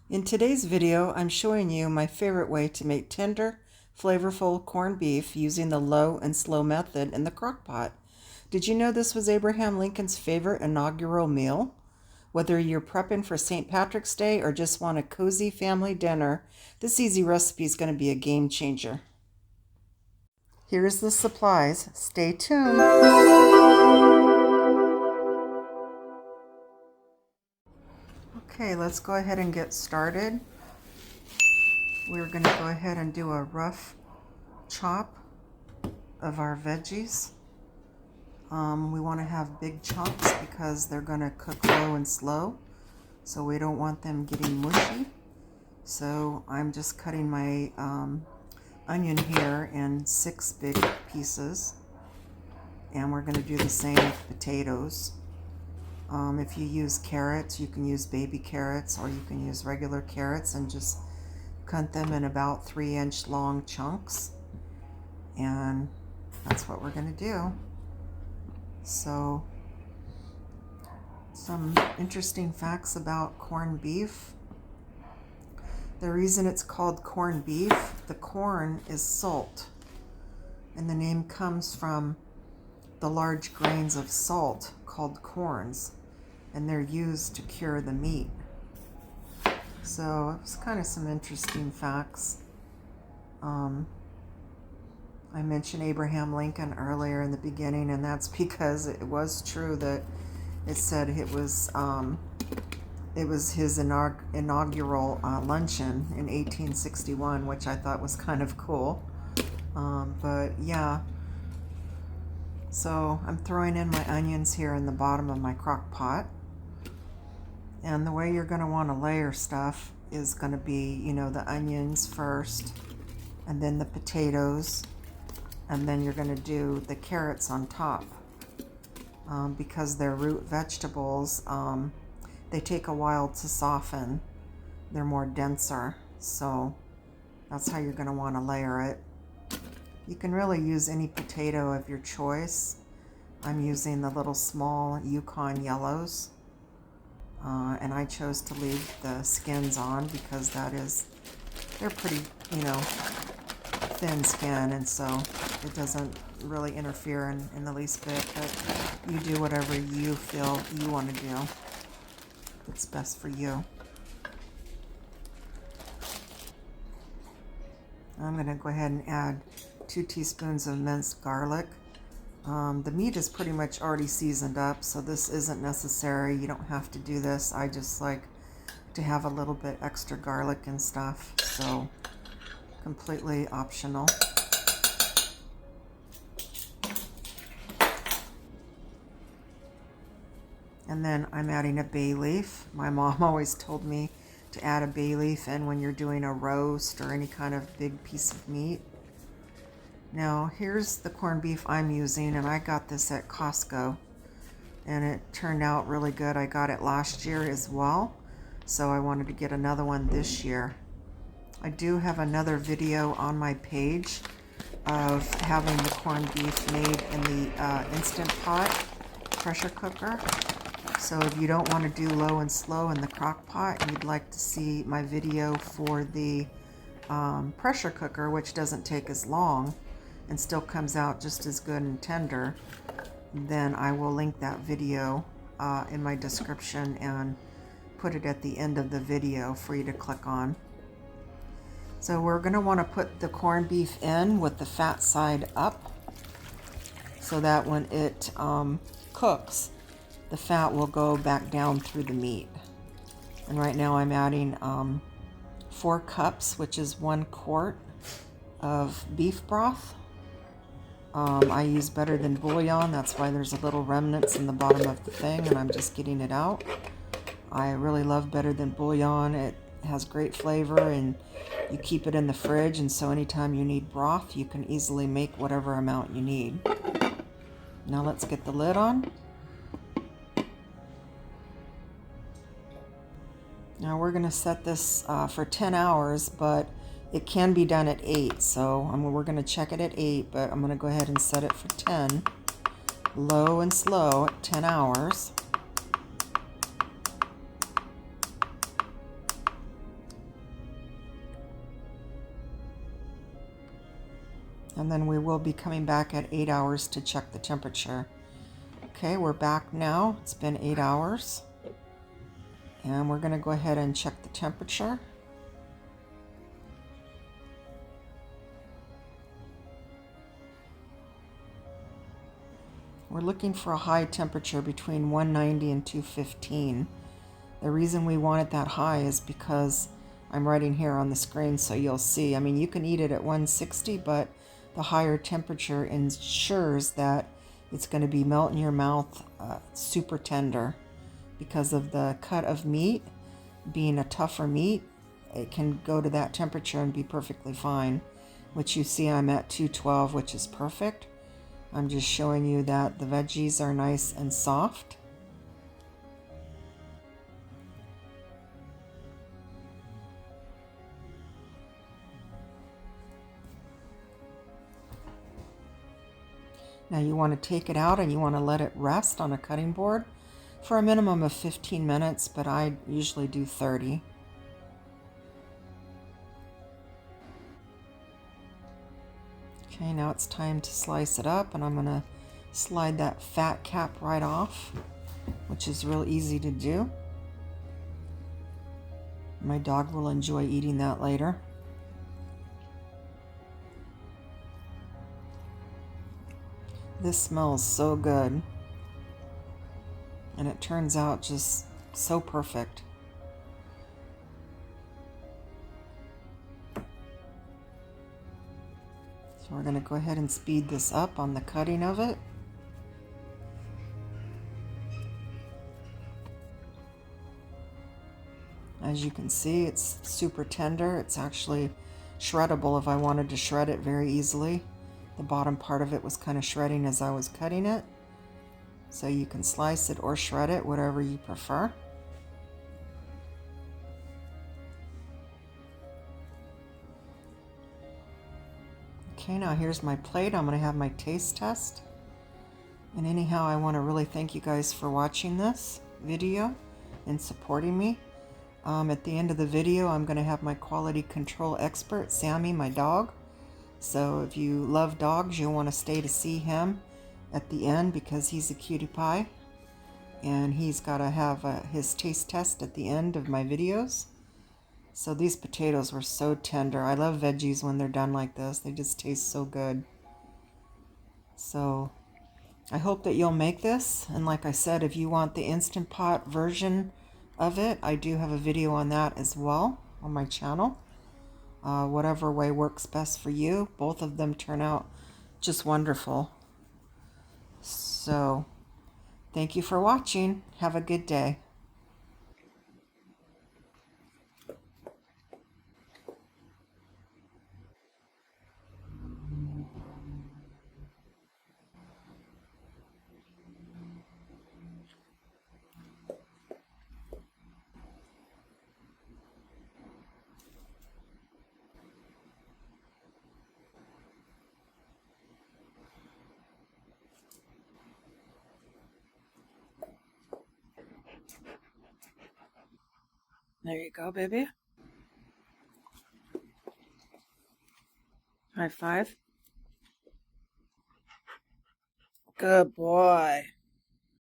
In today's video, I'm showing you my favorite way to make tender, flavorful corned beef using the low and slow method in the crock-pot. Did you know this was Abraham Lincoln's favorite inaugural meal? Whether you're prepping for St. Patrick's Day or just want a cozy family dinner, this easy recipe is going to be a game changer. Here's the supplies. Stay tuned. Okay, let's go ahead and get started. We're going to go ahead and do a rough chop of our veggies. We want to have big chunks because they're going to cook low and slow, so we don't want them getting mushy. So I'm just cutting my onion here in 6 big pieces, and we're going to do the same with potatoes. If you use carrots, you can use baby carrots, or you can use regular carrots and just cut them in about 3-inch long chunks. And that's what we're going to do. So, some interesting facts about corned beef. The reason it's called corned beef, the corn is salt, and the name comes from the large grains of salt called corns, and they're used to cure the meat. So it's kind of some interesting facts. I mentioned Abraham Lincoln earlier in the beginning, and that's because it was true that it said it was his inaugural luncheon in 1861, which I thought was kind of cool. But yeah. So I'm throwing in my onions here in the bottom of my crock pot. And the way you're going to want to layer stuff is going to be, you know, the onions first, and then the potatoes, and then you're going to do the carrots on top. Because they're root vegetables, they take a while to soften. They're more denser, so that's how you're going to want to layer it. You can really use any potato of your choice. I'm using the little small Yukon yellows. And I chose to leave the skins on because they're pretty, you know, thin skin, and so it doesn't really interfere in the least bit, but you do whatever you feel you want to do that's best for you. I'm going to go ahead and add 2 teaspoons of minced garlic. The meat is pretty much already seasoned up, so this isn't necessary. You don't have to do this. I just like to have a little bit extra garlic and stuff, so completely optional. And then I'm adding a bay leaf. My mom always told me to add a bay leaf in when you're doing a roast or any kind of big piece of meat. Now here's the corned beef I'm using, and I got this at Costco, and it turned out really good. I got it last year as well, so I wanted to get another one this year. I do have another video on my page of having the corned beef made in the Instant Pot pressure cooker. So if you don't want to do low and slow in the crock pot, and you'd like to see my video for the pressure cooker, which doesn't take as long and still comes out just as good and tender, then I will link that video in my description and put it at the end of the video for you to click on. So we're going to want to put the corned beef in with the fat side up, so that when it cooks, the fat will go back down through the meat. And right now I'm adding 4 cups, which is 1 quart of beef broth. I use better than bouillon, that's why there's a little remnants in the bottom of the thing, and I'm just getting it out. I really love better than bouillon. It has great flavor, and you keep it in the fridge, and so anytime you need broth, you can easily make whatever amount you need. Now let's get the lid on. Now we're going to set this for 10 hours, but it can be done at 8, so we're going to check it at 8, but I'm going to go ahead and set it for 10. Low and slow at 10 hours. And then we will be coming back at 8 hours to check the temperature. Okay, we're back now. It's been 8 hours. And we're going to go ahead and check the temperature. We're looking for a high temperature between 190 and 215. The reason we want it that high is because I'm writing here on the screen so you'll see. I mean, you can eat it at 160, but the higher temperature ensures that it's going to be melt in your mouth, super tender. Because of the cut of meat, being a tougher meat, it can go to that temperature and be perfectly fine. Which you see I'm at 212, which is perfect. I'm just showing you that the veggies are nice and soft. Now you want to take it out and you want to let it rest on a cutting board for a minimum of 15 minutes, but I usually do 30. Okay, now it's time to slice it up, and I'm going to slide that fat cap right off, which is real easy to do. My dog will enjoy eating that later. This smells so good, and it turns out just so perfect. So we're going to go ahead and speed this up on the cutting of it. As you can see, it's super tender. It's actually shreddable if I wanted to shred it very easily. The bottom part of it was kind of shredding as I was cutting it. So you can slice it or shred it, whatever you prefer. Okay, now here's my plate. I'm going to have my taste test. And anyhow, I want to really thank you guys for watching this video and supporting me. At the end of the video, I'm going to have my quality control expert, Sammy, my dog. So if you love dogs, you'll want to stay to see him at the end because he's a cutie pie. And he's got to have his taste test at the end of my videos. So these potatoes were so tender. I love veggies when they're done like this. They just taste so good. So I hope that you'll make this. And like I said, if you want the Instant Pot version of it, I do have a video on that as well on my channel. Whatever way works best for you. Both of them turn out just wonderful. So thank you for watching. Have a good day. There you go, baby. High five. Good boy.